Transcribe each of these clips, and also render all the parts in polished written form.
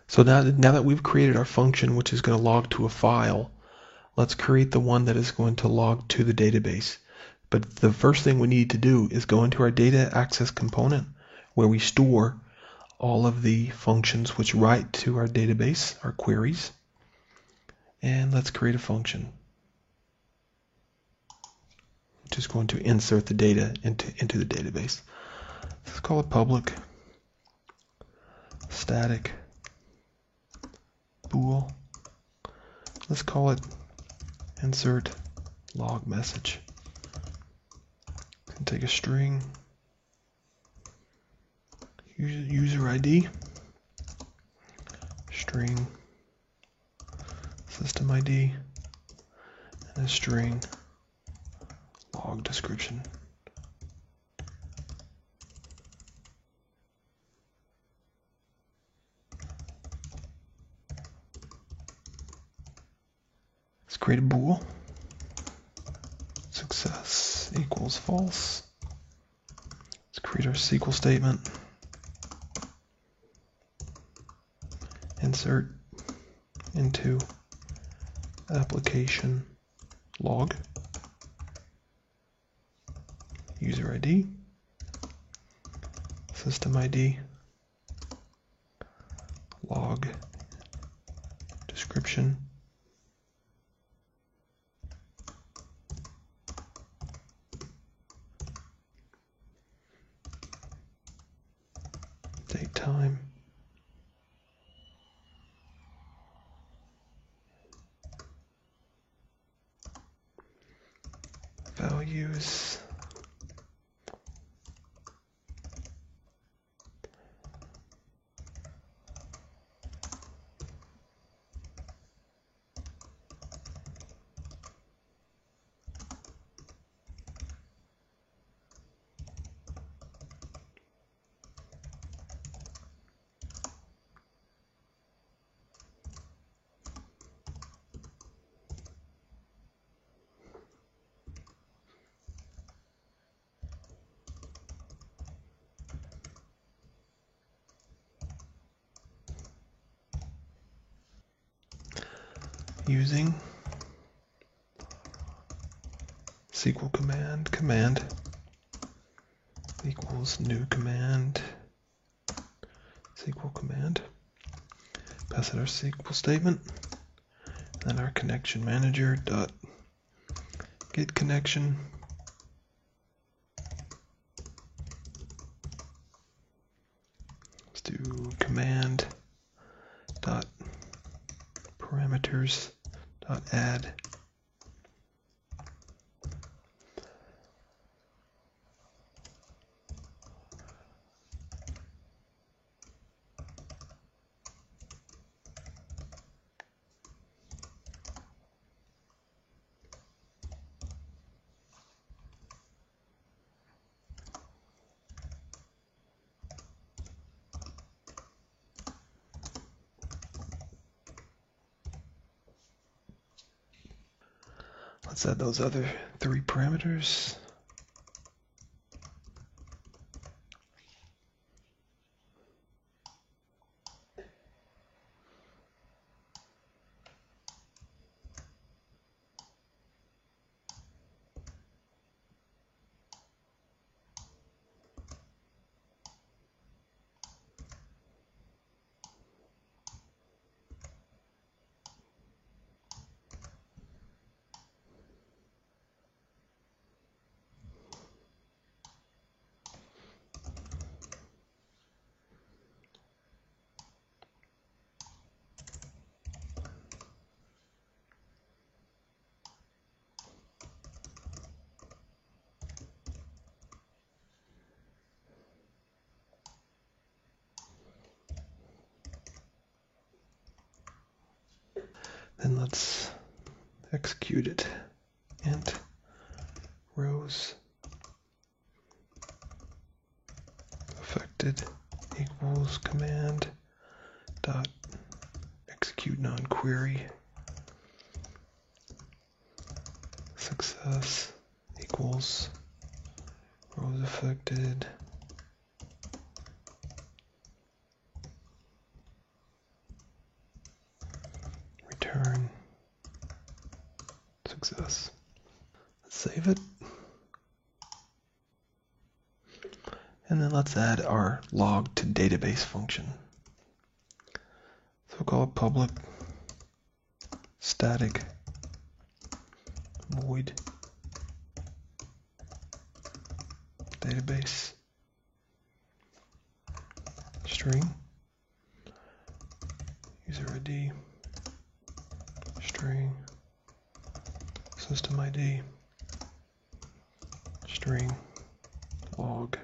So now that we've created our function which is going to log to a file, let's create the one that is going to log to the database. But the first thing we need to do is go into our data access component where we store all of the functions which write to our database, our queries. And let's create a function. Just going to insert the data into the database. Let's call it public static bool. Let's call it insert log message. And take a string, user ID, string system ID, and a string log description. Let's create a bool. Success equals false. Let's create our SQL statement. Insert into application log, user ID, system ID, log description, date time, values, using SQL command equals new command, SQL command, pass it our SQL statement, and our connection manager dot get connection, let's do command dot parameters dot add let's add those other three parameters. Then let's execute it. Int rows affected equals command dot execute non-query, success equals rows affected . access. Save it. And then let's add our log to database function. So we'll call it public static void database string user ID string system ID string log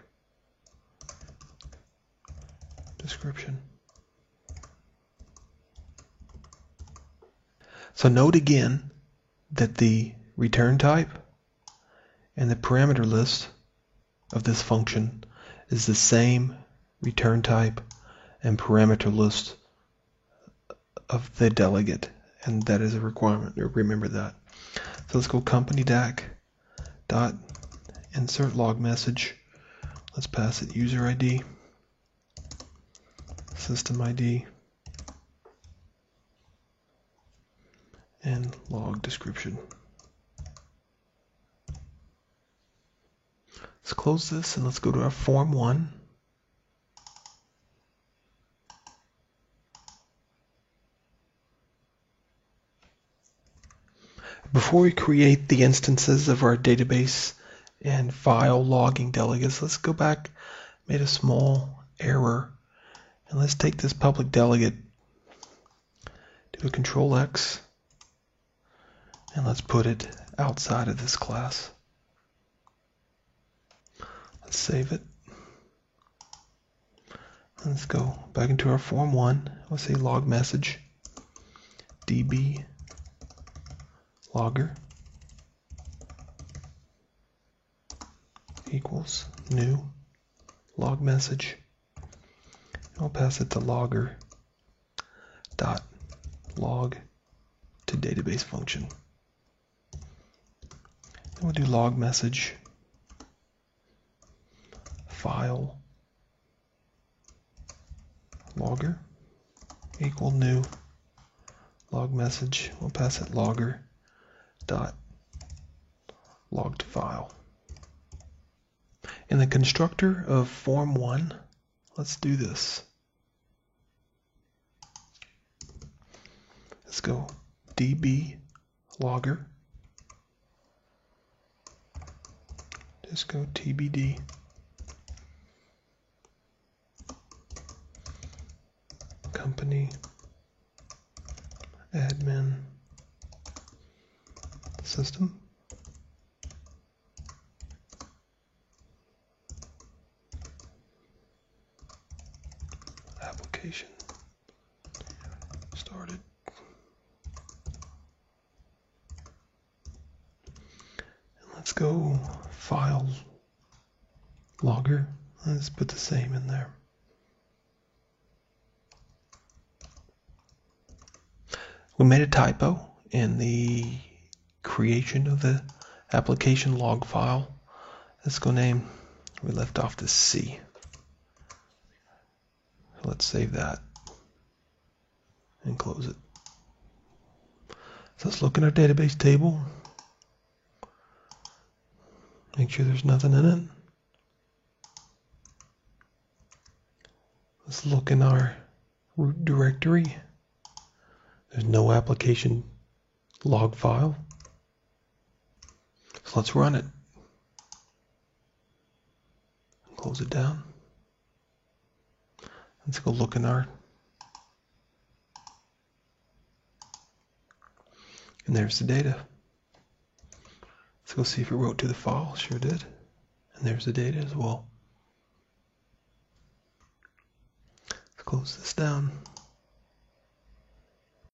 description. So note again that the return type and the parameter list of this function is the same return type and parameter list of the delegate, and that is a requirement. Remember that. So let's go company DAC dot insert log message. Let's pass it user ID, system ID, and log description. Let's close this and let's go to our form 1. Before we create the instances of our database and file logging delegates, let's go back, made a small error, and let's take this public delegate, do a Control X, and let's put it outside of this class. Let's save it. Let's go back into our form 1. Let's say log message db logger equals new log message. I'll pass it to logger dot log to database function. Then we'll do log message file logger equal new log message. We'll pass it logger dot log to file. In the constructor of form 1, let's do this. Let's go db logger, just go tbd company admin system application started. And let's go file logger. Let's put the same in there. We made a typo in the creation of the application log file. Let's go name, we left off the C. So let's save that and close it. So let's look in our database table. Make sure there's nothing in it. Let's look in our root directory. There's no application log file. So let's run it. Close it down. Let's go look in our, and there's the data. Let's go see if it wrote to the file. Sure did. And there's the data as well. Let's close this down.